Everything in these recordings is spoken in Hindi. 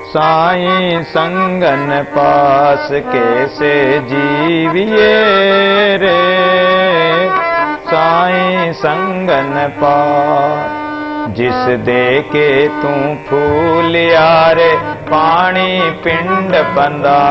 साईं संगन पास कैसे जीविए रे। साईं संगन पास जिस दे के तू फूल यारे पानी पिंड बंदा।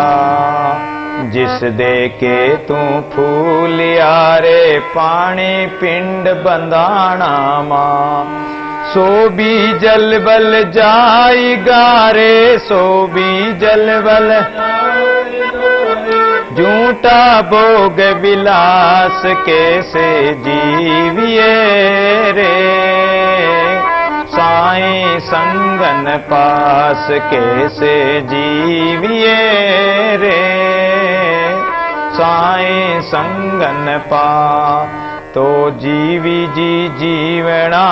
जिस दे के तू फूल यारे पानी पिंड बंदाना मां। सो भी जल बल जाई गारे, सो भी जल बल झूठा भोग विलास कैसे जीविए रे। साईं संगन पास कैसे जीविए रे। साईं संगन पास तो जीवी जी जीवना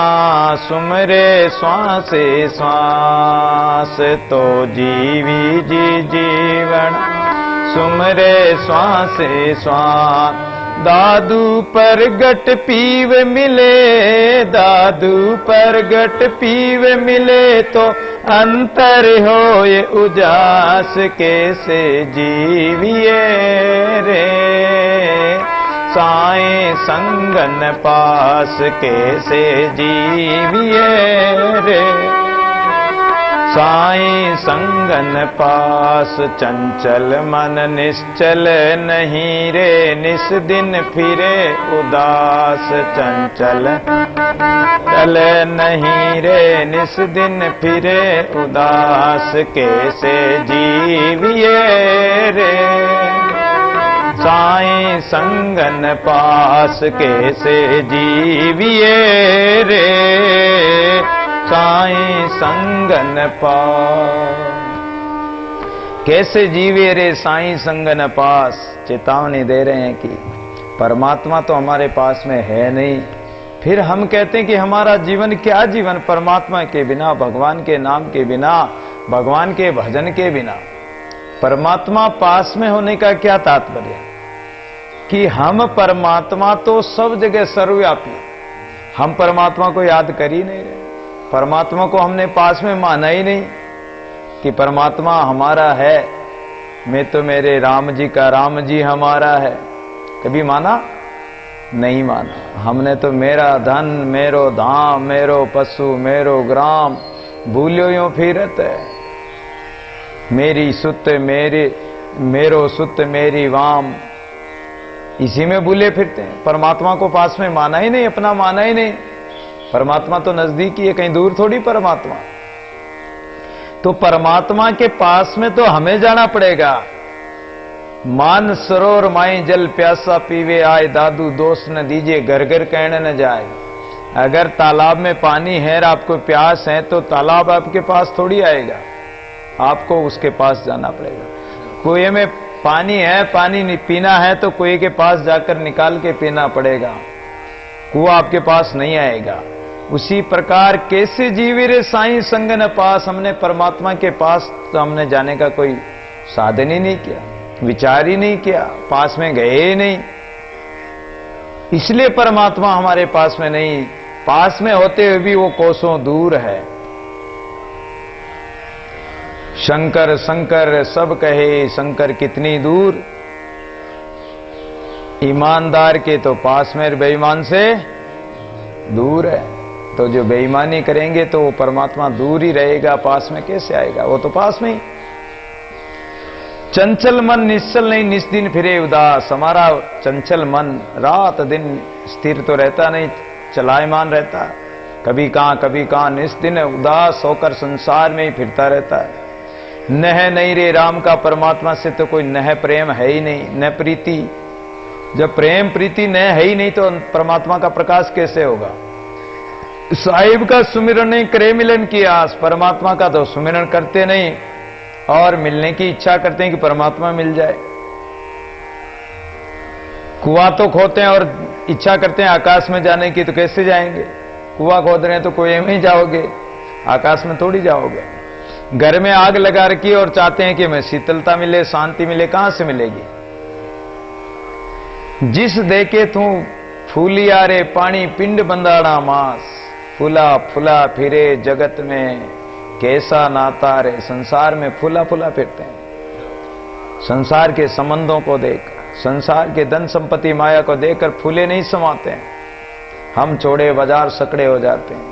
सुमरे श्वासे श्वास। तो जीवी जी जीवना सुमरे श्वासे श्वास। दादू परगट पीव मिले, दादू परगट पीव मिले तो अंतर होए उजास कैसे जीविए रे। साईं संगन पास कैसे जीविए रे। साईं संगन पास चंचल मन निश्चल नहीं रे। निस दिन फिरे उदास चंचल चल नहीं रे। निस दिन फिरे उदास कैसे जीविए रे। साईं संगन पास कैसे जीविए रे। साईं संगन पास कैसे जीवे रे। साईं संगन पास चेतावनी दे रहे हैं कि परमात्मा तो हमारे पास में है नहीं। फिर हम कहते हैं कि हमारा जीवन क्या जीवन परमात्मा के बिना, भगवान के नाम के बिना, भगवान के भजन के बिना। परमात्मा पास में होने का क्या तात्पर्य कि हम परमात्मा तो सब जगह सर्वव्यापी, हम परमात्मा को याद कर ही नहीं रहे। परमात्मा को हमने पास में माना ही नहीं कि परमात्मा हमारा है। मैं तो मेरे राम जी का, राम जी हमारा है। कभी माना? नहीं माना। हमने तो मेरा धन, मेरो धाम, मेरो पशु, मेरो ग्राम भूल्यो यूं फिरत है। मेरी सुत मेरे, मेरो सुत मेरी वाम, इसी में भूले फिरते हैं। परमात्मा को पास में माना ही नहीं, अपना माना ही नहीं। परमात्मा तो नजदीक ही है, कहीं दूर थोड़ी परमात्मा। तो परमात्मा के पास में तो हमें जाना पड़ेगा। मान सरोवर माई जल प्यासा पीवे आए, दादू दोष न दीजिए घर घर कहने न जाए। अगर तालाब में पानी है और आपको प्यास है तो तालाब आपके पास थोड़ी आएगा, आपको उसके पास जाना पड़ेगा। कुएं में पानी है, पानी नहीं पीना है तो कुएं के पास जाकर निकाल के पीना पड़ेगा, कुआं आपके पास नहीं आएगा। उसी प्रकार कैसे जीवे रे साईं संगन पास। हमने परमात्मा के पास तो हमने जाने का कोई साधन ही नहीं किया, विचार ही नहीं किया, पास में गए ही नहीं। इसलिए परमात्मा हमारे पास में नहीं, पास में होते हुए भी वो कोसों दूर है। शंकर शंकर सब कहे, शंकर कितनी दूर। ईमानदार के तो पास में, बेईमान से दूर है। तो जो बेईमानी करेंगे तो वो परमात्मा दूर ही रहेगा, पास में कैसे आएगा? वो तो पास में ही। चंचल मन निश्चल नहीं, निस दिन फिरे उदास। हमारा चंचल मन रात दिन स्थिर तो रहता नहीं, चलायमान रहता, कभी कहां निस दिन उदास होकर संसार में ही फिरता रहता है। नह नहीं रे राम का, परमात्मा से तो कोई नह प्रेम है ही नहीं, न प्रीति। जब प्रेम प्रीति न है ही नहीं तो परमात्मा का प्रकाश कैसे होगा? साहिब का सुमिरन नहीं करे मिलन की आस, परमात्मा का तो सुमिरन करते नहीं और मिलने की इच्छा करते हैं कि परमात्मा मिल जाए। कुआं तो खोदते हैं और इच्छा करते हैं आकाश में जाने की, तो कैसे जाएंगे? कुआं खोद रहे हैं तो कुएं में ही जाओगे, आकाश में थोड़ी जाओगे। घर में आग लगा रखी और चाहते हैं कि हमें शीतलता मिले, शांति मिले, कहां से मिलेगी? जिस देखे तू फूलिया रे पानी पिंड बंदाड़ा मास। फूला फूला फिरे जगत में कैसा नाता रे, संसार में फूला फूला फिरते हैं। संसार के संबंधों को देख, संसार के धन संपत्ति माया को देखकर फूले नहीं समाते हैं, हम चौड़े बाजार सकड़े हो जाते हैं।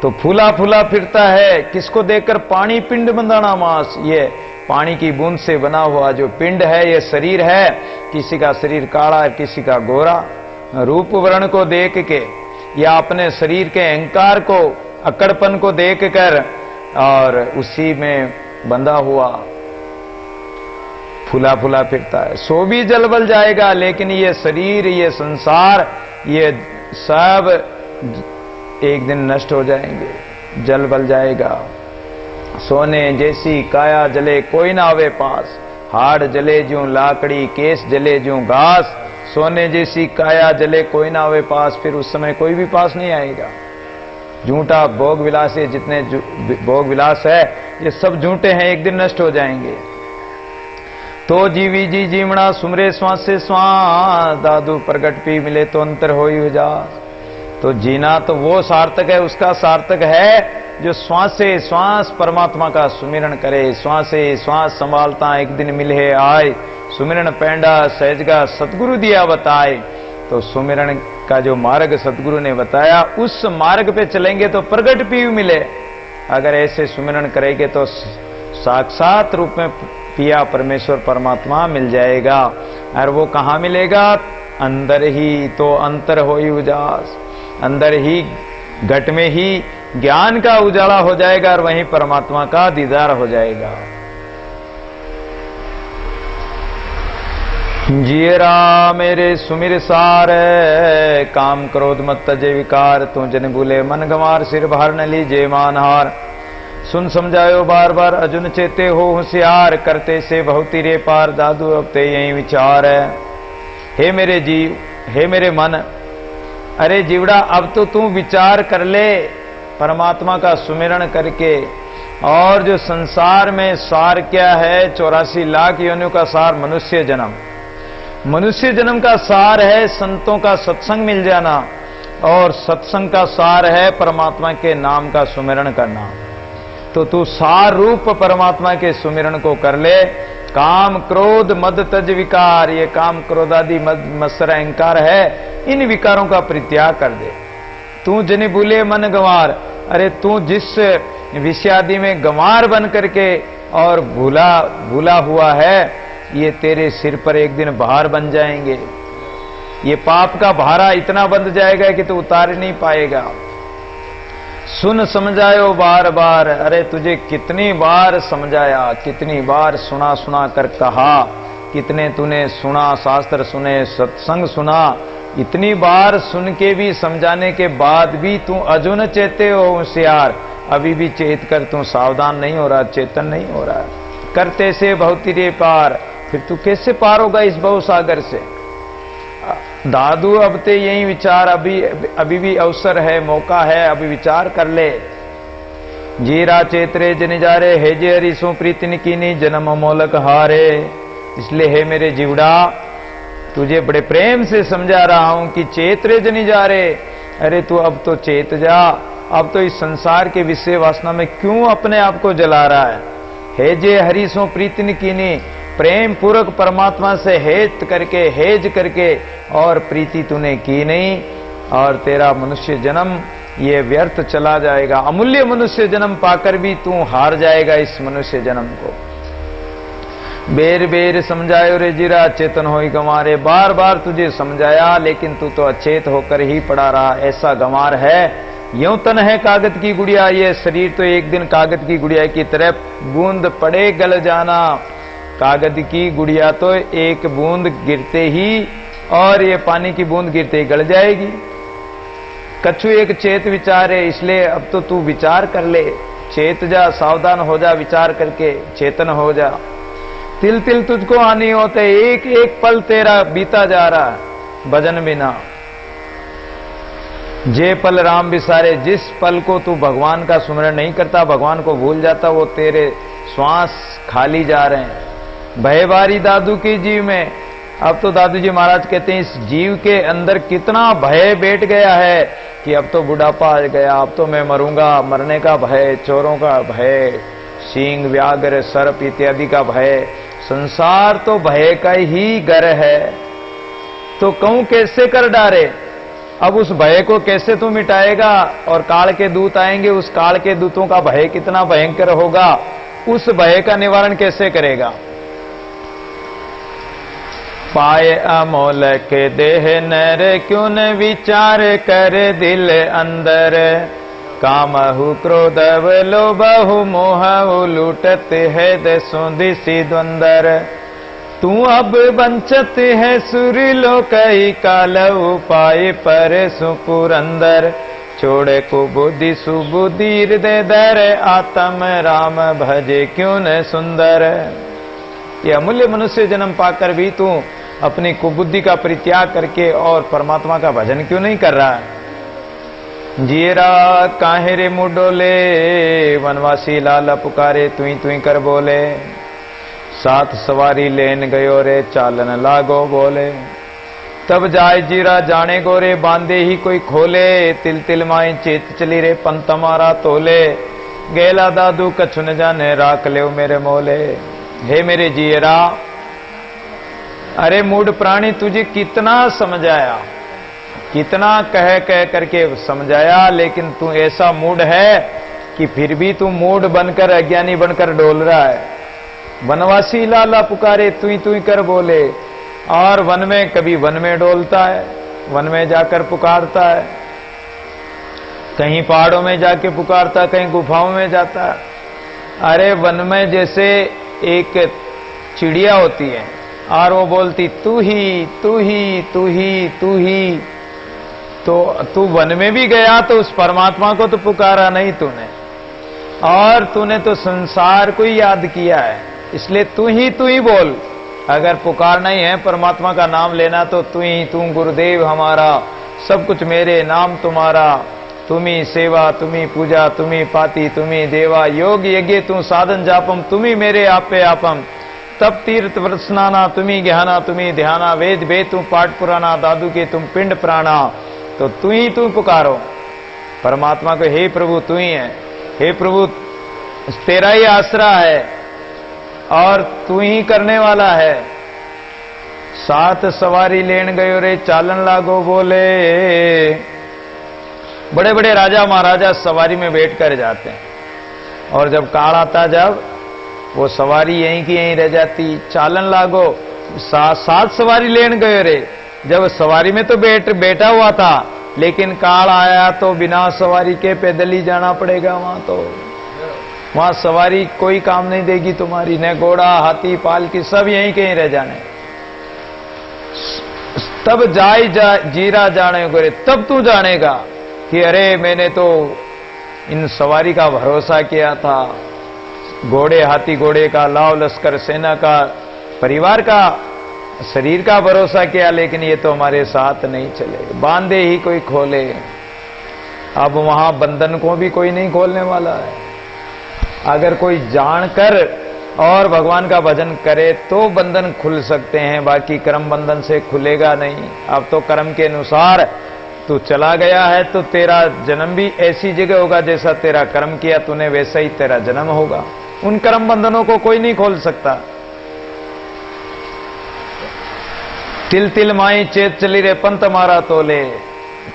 तो फूला फूला फिरता है किसको देखकर? पानी पिंड बंधाना मास, ये पानी की बूंद से बना हुआ जो पिंड है, ये शरीर है। किसी का शरीर काला है, किसी का गोरा। रूप वर्ण को देख के या अपने शरीर के अहंकार को, अकड़पन को देखकर और उसी में बंधा हुआ फूला फूला फिरता है। सो भी जल बल जाएगा, लेकिन ये शरीर, ये संसार, ये सब एक दिन नष्ट हो जाएंगे, जल बल जाएगा। सोने जैसी काया जले कोई ना आवे पास, हाड़ जले ज्यों लाकड़ी, केस जले ज्यों घास। सोने जैसी काया जले कोई ना आवे पास, फिर उस समय कोई भी पास नहीं आएगा। झूठा भोग विलास, ये जितने भोग विलास है ये सब झूठे हैं, एक दिन नष्ट हो जाएंगे। तो जीवी जी जीवना सुमरे श्वास से श्वास, दादू प्रगट पी मिले तो अंतर होई जा। तो जीना तो वो सार्थक है, उसका सार्थक है जो श्वास से श्वास परमात्मा का सुमिरन करे। श्वास से श्वास संभालता एक दिन मिले आए, सुमिरन पैंडा सहजगा सतगुरु दिया बताए। तो सुमिरन का जो मार्ग सतगुरु ने बताया, उस मार्ग पे चलेंगे तो प्रगट पीव मिले। अगर ऐसे सुमिरन करेंगे तो साक्षात रूप में पिया परमेश्वर परमात्मा मिल जाएगा। और वो कहाँ मिलेगा? अंदर ही। तो अंतर होई उजास, अंदर ही घट में ही ज्ञान का उजाला हो जाएगा और वहीं परमात्मा का दीदार हो जाएगा। जियरा मेरे सुमिर सार, काम क्रोध मत तजे विकार। तू जन भूले मन गंवार, सिर भार न लीजे मानहार। सुन समझायो बार बार, अर्जुन चेते हो होशियार। करते से बहुती रे पार, दादू अब ते यही विचार है। हे मेरे जीव, हे मेरे मन, अरे जीवड़ा अब तो तू विचार कर ले परमात्मा का सुमिरन करके। और जो संसार में सार क्या है? 84 लाख योनियों का सार मनुष्य जन्म। मनुष्य जन्म का सार है संतों का सत्संग मिल जाना, और सत्संग का सार है परमात्मा के नाम का सुमिरन करना। तो तू सार रूप परमात्मा के सुमिरन को कर ले। काम क्रोध मद तज विकार, ये काम क्रोध आदि मद मत्सर अहंकार है, इन विकारों का परित्याग कर दे। तू जने भूले मन गंवार, अरे तू जिस विषयादि में गंवार बन करके और भूला हुआ है, ये तेरे सिर पर एक दिन भार बन जाएंगे। ये पाप का भारा इतना बंध जाएगा कि तू उतार नहीं पाएगा। सुन समझायो बार बार, अरे तुझे कितनी बार समझाया, कितनी बार सुना सुना कर कहा, कितने तूने सुना, शास्त्र सुने, सत्संग सुना, इतनी बार सुन के भी समझाने के बाद भी तू अजुन चेते हो होशियार। अभी भी चेत कर, तू सावधान नहीं हो रहा, चेतन नहीं हो रहा। करते से बहुती रे पार, फिर तू कैसे पार होगा इस बहु सागर से? दादू अब ते यही विचार, अभी भी अवसर है, मौका है, अभी विचार कर ले। जीरा चेतरे जनिजारे, हे जे हरि सो प्रीतिन कीनी, जन्म मोलक हारे। इसलिए हे मेरे जीवड़ा, तुझे बड़े प्रेम से समझा रहा हूं कि चेतरे जनिजारे, अरे तू अब तो चेत जा। अब तो इस संसार के विषय वासना में क्यों अपने आप को जला रहा है? हे जे हरि सो प्रीतिन कीनी, प्रेम पूर्वक परमात्मा से हेत करके, हेज करके और प्रीति तूने की नहीं, और तेरा मनुष्य जन्म ये व्यर्थ चला जाएगा। अमूल्य मनुष्य जन्म पाकर भी तू हार जाएगा इस मनुष्य जन्म को। बेर बेर समझायो रे जीरा, चेतन होई गंवारे। बार बार तुझे समझाया, लेकिन तू तो अचेत होकर ही पड़ा रहा। ऐसा गंवार है। यूं तन है कागज की गुड़िया, ये शरीर तो एक दिन कागज की गुड़िया की तरह बूंद पड़े गल जाना। कागज की गुड़िया तो एक बूंद गिरते ही, और ये पानी की बूंद गिरते ही गल जाएगी। कछु एक चेत विचार है, इसलिए अब तो तू विचार कर ले, चेत जा, सावधान हो जा, विचार करके चेतन हो जा। तिल तिल तुझको हानि होते, एक एक पल तेरा बीता जा रहा है भजन बिना। जे पल राम बिसारे, जिस पल को तू भगवान का सुमिरन नहीं करता, भगवान को भूल जाता, वो तेरे श्वास खाली जा रहे हैं। भयबारी दादू की जीव में, अब तो दादू जी महाराज कहते हैं इस जीव के अंदर कितना भय बैठ गया है कि अब तो बुढ़ापा आ गया, अब तो मैं मरूंगा, मरने का भय, चोरों का भय, सींग व्याघ्र सर्प इत्यादि का भय, संसार तो भय का ही घर है। तो कहूं कैसे कर डारे, अब उस भय को कैसे तू मिटाएगा? और काल के दूत आएंगे, उस काल के दूतों का भय कितना भयंकर होगा, उस भय का निवारण कैसे करेगा? पाए अमोल के देह नर, क्यों न विचार कर दिल अंदर, कामहु क्रोधव लोभहु मोहहु लूटत है दसों दिशि द्वंदर, तू अब वंचत है सुरी लोकई काल उपाय पर सुपुरंदर, छोड़ कुबुद्धि सुबुद्धि हृदय दर, आत्म राम भजे क्यों न सुंदर। ये अमूल्य मनुष्य जन्म पाकर भी तू अपनी कुबुद्धि का परित्याग करके और परमात्मा का भजन क्यों नहीं कर रहा है? जीरा काहे रे मुडोले, वनवासी लाल पुकारे तुई कर बोले, साथ सवारी लेन गयो रे चालन लागो बोले, तब जाय जीरा जाने गोरे बांधे ही कोई खोले, तिल तिल माई चेत चली रे पंत मारा तोले, गेला दादू कछु न जाने राख ले मेरे मोले। हे मेरे जीरा, अरे मूढ़ प्राणी तुझे कितना समझाया, कितना कह कह करके समझाया, लेकिन तू ऐसा मूढ़ है कि फिर भी तू मूढ़ बनकर अज्ञानी बनकर डोल रहा है। वनवासी लाला पुकारे तुई कर बोले, और वन में कभी वन में डोलता है, वन में जाकर पुकारता है, कहीं पहाड़ों में जाके पुकारता, कहीं गुफाओं में जाता है। अरे वन में जैसे एक चिड़िया होती है और वो बोलती तू ही तू ही तू ही तू ही, तो तू वन में भी गया तो उस परमात्मा को तो पुकारा नहीं तूने, और तूने तो संसार को ही याद किया है, इसलिए तू ही बोल। अगर पुकारना ही है परमात्मा का नाम लेना तो तू गुरुदेव हमारा, सब कुछ मेरे नाम तुम्हारा, तुम्ही सेवा तुम्ही पूजा तुम्ही पाती तुम्ही देवा, योग यज्ञ तू साधन जापम तुम्ही मेरे आपे आपम, तप तीर्थ व्रत स्नाना तुम्ही ज्ञाना तुम्ही ध्याना, वेद वेद तू पाठ पुराना, दादू के तुम पिंड प्राणा। तो तू पुकारो परमात्मा को, हे प्रभु तू ही है, हे प्रभु तेरा ही आसरा है और तू ही करने वाला है। साथ सवारी लेन गयो रे चालन लागो बोले, बड़े बड़े राजा महाराजा सवारी में बैठ कर जाते हैं और जब काल आता जब वो सवारी यहीं की यहीं रह जाती। चालन लागो, साथ सवारी लेन गयो रे, जब सवारी में तो बैठा हुआ था, लेकिन काल आया तो बिना सवारी के पैदल ही जाना पड़ेगा। वहां सवारी कोई काम नहीं देगी तुम्हारी, न घोड़ा हाथी पालकी सब यहीं कहीं रह जाने। तब जीरा जाने गोरे, तब तू जानेगा कि अरे मैंने तो इन सवारी का भरोसा किया था, घोड़े हाथी घोड़े का, लाव लश्कर सेना का, परिवार का, शरीर का भरोसा किया, लेकिन ये तो हमारे साथ नहीं चले, बांधे ही कोई खोले। अब वहां बंधन को भी कोई नहीं खोलने वाला है। अगर कोई जानकर और भगवान का भजन करे तो बंधन खुल सकते हैं, बाकी कर्म बंधन से खुलेगा नहीं। अब तो कर्म के अनुसार तू चला गया है तो तेरा जन्म भी ऐसी जगह होगा जैसा तेरा कर्म किया तूने, वैसा ही तेरा जन्म होगा। उन कर्म बंधनों को कोई नहीं खोल सकता। तिल तिल माई चेत चली रे पंत मारा तोले,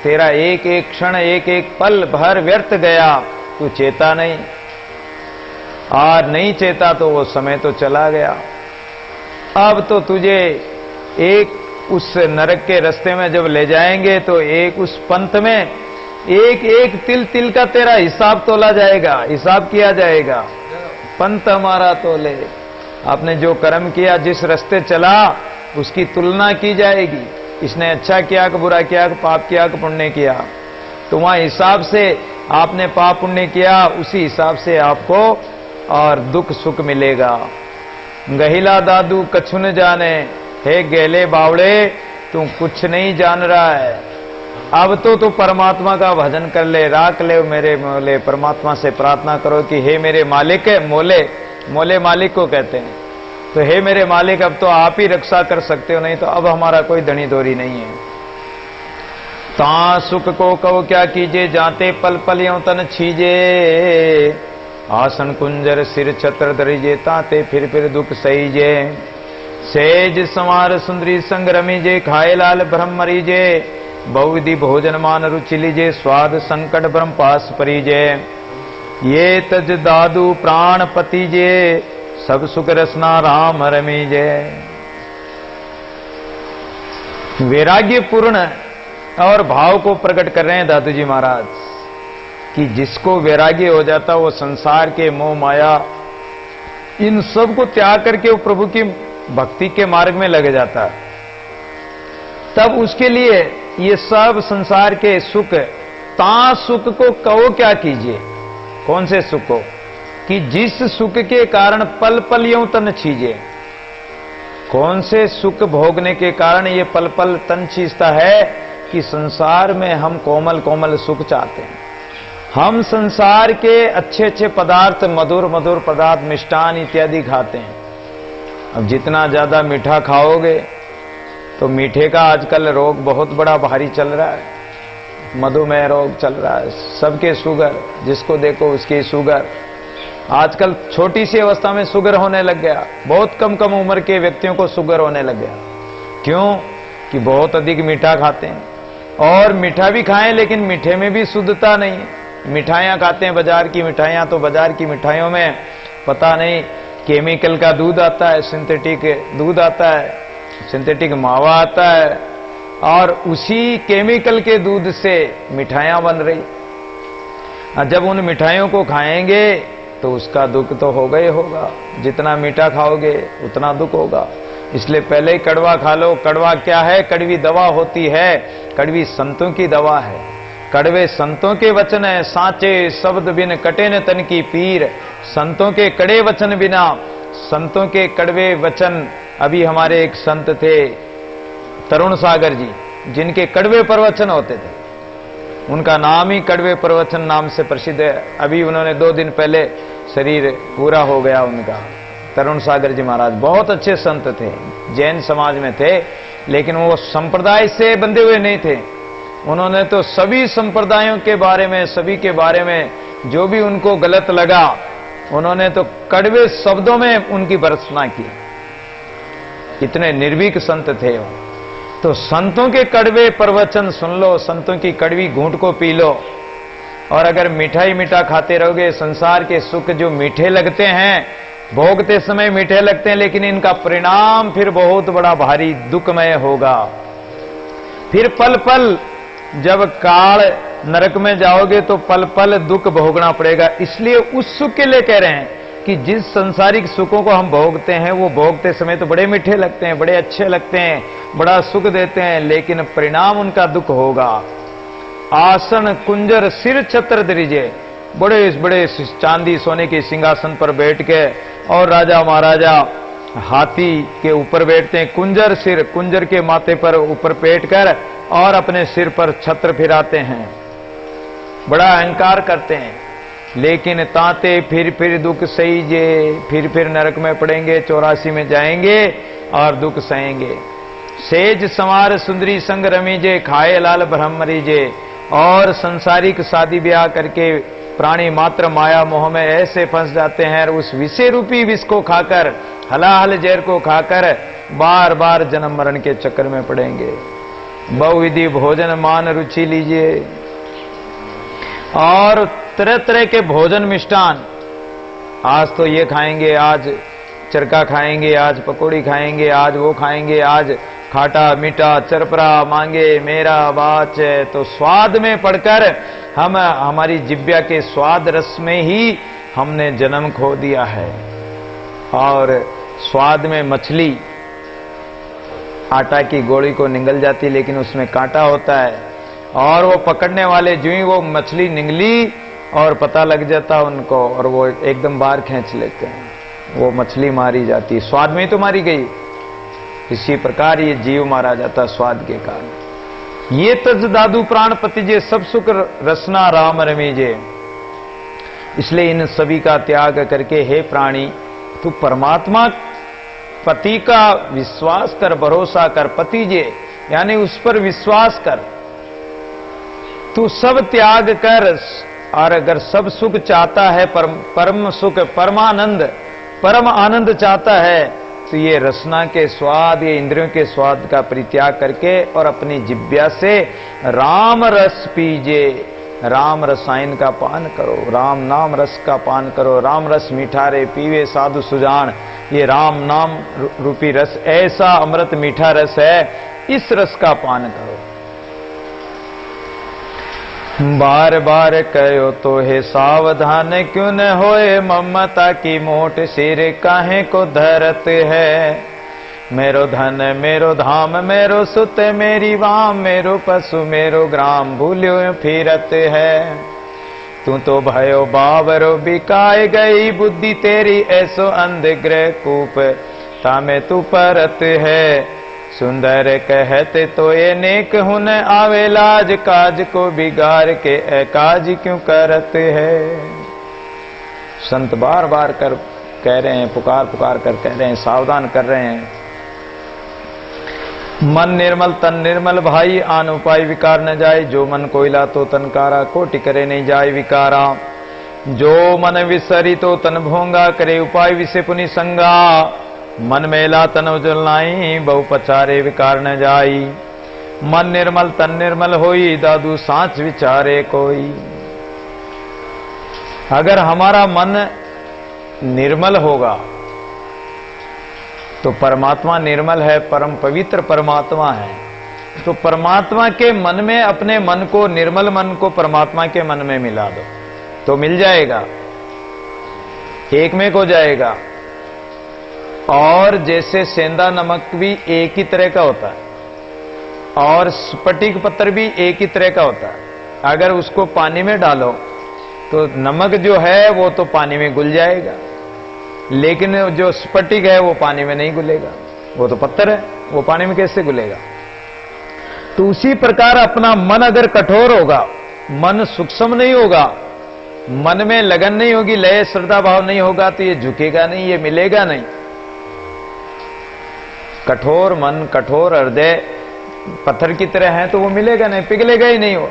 तेरा एक एक क्षण एक एक पल भर व्यर्थ गया, तू चेता नहीं, और नहीं चेता तो वो समय तो चला गया। अब तो तुझे एक उस नरक के रास्ते में जब ले जाएंगे तो एक उस पंथ में एक एक तिल तिल का तेरा हिसाब तोला जाएगा, हिसाब किया जाएगा। पंथ हमारा तोले, आपने जो कर्म किया, जिस रास्ते चला, उसकी तुलना की जाएगी। इसने अच्छा किया कि बुरा किया कि पाप किया कि पुण्य किया, तो वहां हिसाब से आपने पाप पुण्य किया, उसी हिसाब से आपको और दुख सुख मिलेगा। गहिला दादू कछु न जाने, हे गेले बावड़े तू कुछ नहीं जान रहा है। अब तो तू परमात्मा का भजन कर ले, राख ले मेरे मोले। परमात्मा से प्रार्थना करो कि हे मेरे मालिक, मोले मोले मालिक को कहते हैं, तो हे मेरे मालिक अब तो आप ही रक्षा कर सकते हो, नहीं तो अब हमारा कोई धनी दोरी नहीं है। ता सुख को कहो क्या कीजे, जाते पल पल यों तन छीजे। आसन कुंजर सिर छत्र धरिजे, ताते फिर दुख सहीजे। सेज संवार सुंदरी संग रमीजे, खाए लाल ब्रह्म मरीजे। बहुविधि भोजन मान रुचि लीजे, स्वाद संकट ब्रह्म पास परीजे। ये तज दादू प्राण पतिजे, सब सुख रसना राम रमीजे। वैराग्य पूर्ण और भाव को प्रकट कर रहे हैं दादू जी महाराज कि जिसको वैराग्य हो जाता वो संसार के मोह माया इन सब को त्याग करके वो प्रभु की भक्ति के मार्ग में लग जाता है, तब उसके लिए ये सब संसार के सुख, ता सुख को कहो क्या कीजिए। कौन से सुख को? कि जिस सुख के कारण पल पल यों तन छीजे। कौन से सुख भोगने के कारण ये पल पल तन छीजता है? कि संसार में हम कोमल कोमल सुख चाहते हैं, हम संसार के अच्छे अच्छे पदार्थ, मधुर मधुर पदार्थ, मिष्टान इत्यादि खाते हैं। अब जितना ज्यादा मीठा खाओगे तो मीठे का आजकल रोग बहुत बड़ा भारी चल रहा है, मधुमेह रोग चल रहा है, सबके शुगर, जिसको देखो उसकी शुगर। आजकल छोटी सी अवस्था में शुगर होने लग गया, बहुत कम कम उम्र के व्यक्तियों को शुगर होने लग गया। क्यों? कि बहुत अधिक मीठा खाते हैं। और मीठा भी खाएं लेकिन मीठे में भी शुद्धता नहीं है। मिठाइयां खाते हैं बाजार की मिठाइयां, तो बाजार की मिठाइयों में पता नहीं केमिकल का दूध आता है, सिंथेटिक दूध आता है, सिंथेटिक मावा आता है, और उसी केमिकल के दूध से मिठाइयां बन रही। जब उन मिठाइयों को खाएंगे तो उसका दुख तो होगा ही होगा। जितना मीठा खाओगे उतना दुख होगा। इसलिए पहले ही कड़वा खा लो। कड़वा क्या है? कड़वी दवा होती है, कड़वी संतों की दवा है। कड़वे संतों के वचन है, साचे शब्द बिन कटे न तन की पीर। संतों के कड़े वचन बिना, संतों के कड़वे वचन। अभी हमारे एक संत थे तरुण सागर जी, जिनके कड़वे प्रवचन होते थे, उनका नाम ही कड़वे प्रवचन नाम से प्रसिद्ध है। अभी उन्होंने 2 दिन पहले शरीर पूरा हो गया उनका। तरुण सागर जी महाराज बहुत अच्छे संत थे, जैन समाज में थे, लेकिन वो संप्रदाय से बंधे हुए नहीं थे। उन्होंने तो सभी संप्रदायों के बारे में, सभी के बारे में जो भी उनको गलत लगा, उन्होंने तो कड़वे शब्दों में उनकी भर्त्सना की। इतने निर्भीक संत थे वो। तो संतों के कड़वे प्रवचन सुन लो, संतों की कड़वी घूंट को पी लो। और अगर मिठाई मीठा खाते रहोगे, संसार के सुख जो मीठे लगते हैं, भोगते समय मीठे लगते हैं, लेकिन इनका परिणाम फिर बहुत बड़ा भारी दुखमय होगा। फिर पल पल जब काल नरक में जाओगे तो पल पल दुख भोगना पड़ेगा। इसलिए उस सुख के लिए कह रहे हैं कि जिस संसारिक सुखों को हम भोगते हैं वो भोगते समय तो बड़े मीठे लगते हैं, बड़े अच्छे लगते हैं, बड़ा सुख देते हैं, लेकिन परिणाम उनका दुख होगा। आसन कुंजर सिर छत्र धरिजे, बड़े बड़े चांदी सोने के सिंहासन पर बैठ के, और राजा महाराजा हाथी के ऊपर बैठते हैं। कुंजर सिर, कुंजर के माथे पर ऊपर बैठकर और अपने सिर पर छत्र फिराते हैं, बड़ा अहंकार करते हैं। लेकिन ताते फिर दुख सहीजे, फिर नरक में पड़ेंगे, 84 में जाएंगे और दुख सहेंगे। सेज संवार सुंदरी संग रमीजे, खाए लाल ब्रह्म मरीजे। और संसारिक शादी ब्याह करके प्राणी मात्र माया मोह में ऐसे फंस जाते हैं, उस विषय रूपी विष को खाकर, हलाहल जहर को खाकर बार बार जन्म मरण के चक्कर में पड़ेंगे। बहुविधि भोजन मान रुचि लीजिए, और तरह तरह के भोजन मिष्टान, आज तो ये खाएंगे, आज चरका खाएंगे, आज पकौड़ी खाएंगे, आज वो खाएंगे, आज खाटा मीठा चरपरा मांगे मेरा बाच। तो स्वाद में पड़कर हम हमारी जिब्या के स्वाद रस में ही हमने जन्म खो दिया है। और स्वाद में मछली आटा की गोली को निगल जाती, लेकिन उसमें कांटा होता है, और वो पकड़ने वाले जो ही वो मछली निगली और पता लग जाता उनको, और वो एकदम बाहर खींच लेते हैं, वो मछली मारी जाती, स्वाद में ही तो मारी गई। इसी प्रकार ये जीव मारा जाता स्वाद के कारण। ये तज दादू प्राण पतिजे, सब सुख रसना राम रमीजे। इसलिए इन सभी का त्याग करके हे प्राणी, तू परमात्मा पति का विश्वास कर, भरोसा कर। पतिजे यानी उस पर विश्वास कर, तू सब त्याग कर, और अगर सब सुख चाहता है, परम सुख, परमानंद, परम आनंद चाहता है, तो ये रसना के स्वाद, ये इंद्रियों के स्वाद का परित्याग करके और अपनी जिब्या से राम रस पीजे, राम रसायन का पान करो, राम नाम रस का पान करो। राम रस मीठा रे पीवे साधु सुजान, ये राम नाम रूपी रस ऐसा अमृत मीठा रस है, इस रस का पान करो। बार बार कहो तो हे सावधान, क्यों न होए ममता की मोट, सिर काहे को धरत है। मेरो धन मेरो धाम मेरो सुत, मेरी वाम मेरो पशु मेरो ग्राम, भूल्यो फिरत है। तू तो भयो बावरो बिकाए गई, बुद्धि तेरी ऐसो अंधग्रह कूप, तामे तू परत है। सुंदर कहते तो ये नेक हुन, आवे लाज काज को बिगाड़ के, काज क्यों करत है। संत बार बार कर कह रहे हैं, पुकार पुकार कर कह रहे हैं, सावधान कर रहे हैं। मन निर्मल तन निर्मल भाई, आन उपाय विकार न जाए। जो मन कोयला तो तनकारा, कोटि करे नहीं जाए विकारा। जो मन विसरी तो तन भोंगा, करे उपाय विषय पुनि संगा। मन मेला तन उजलाई, बहु पचारे विकार न जाई। मन निर्मल तन निर्मल होई, दादू सांच विचारे कोई। अगर हमारा मन निर्मल होगा तो परमात्मा निर्मल है, परम पवित्र परमात्मा है। तो परमात्मा के मन में अपने मन को, निर्मल मन को परमात्मा के मन में मिला दो तो मिल जाएगा, एक में हो जाएगा। और जैसे सेंधा नमक भी एक ही तरह का होता है और स्फटिक पत्थर भी एक ही तरह का होता है। अगर उसको पानी में डालो तो नमक जो है वो तो पानी में घुल जाएगा, लेकिन जो स्फटिक है वो पानी में नहीं घुलेगा, वो तो पत्थर है, वो पानी में कैसे घुलेगा। तो उसी प्रकार अपना मन अगर कठोर होगा, मन सूक्ष्म नहीं होगा, मन में लगन नहीं होगी, लय श्रद्धा भाव नहीं होगा, तो ये झुकेगा नहीं, ये मिलेगा नहीं। कठोर मन, कठोर हृदय पत्थर की तरह है तो वो मिलेगा नहीं, पिघलेगा ही नहीं वो।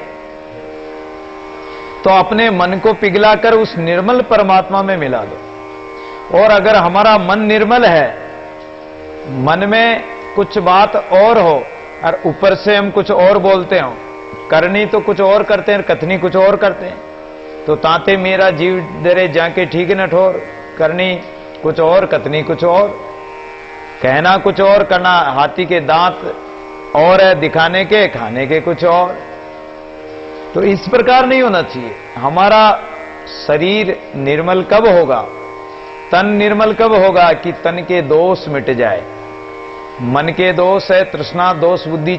तो अपने मन को पिघलाकर उस निर्मल परमात्मा में मिला दो। और अगर हमारा मन निर्मल है, मन में कुछ बात और हो और ऊपर से हम कुछ और बोलते हो, करनी तो कुछ और करते हैं, कथनी कुछ और करते हैं, तो ताते मेरा जीव डरे जाके ठीक न ठोर, करनी कुछ और, कथनी कुछ और, कहना कुछ और, करना हाथी के दांत और है दिखाने के, खाने के कुछ और। तो इस प्रकार नहीं होना चाहिए। हमारा शरीर निर्मल कब होगा, तन निर्मल कब होगा कि तन के दोष मिट जाए। मन के दोष है तृष्णा दोष बुद्धि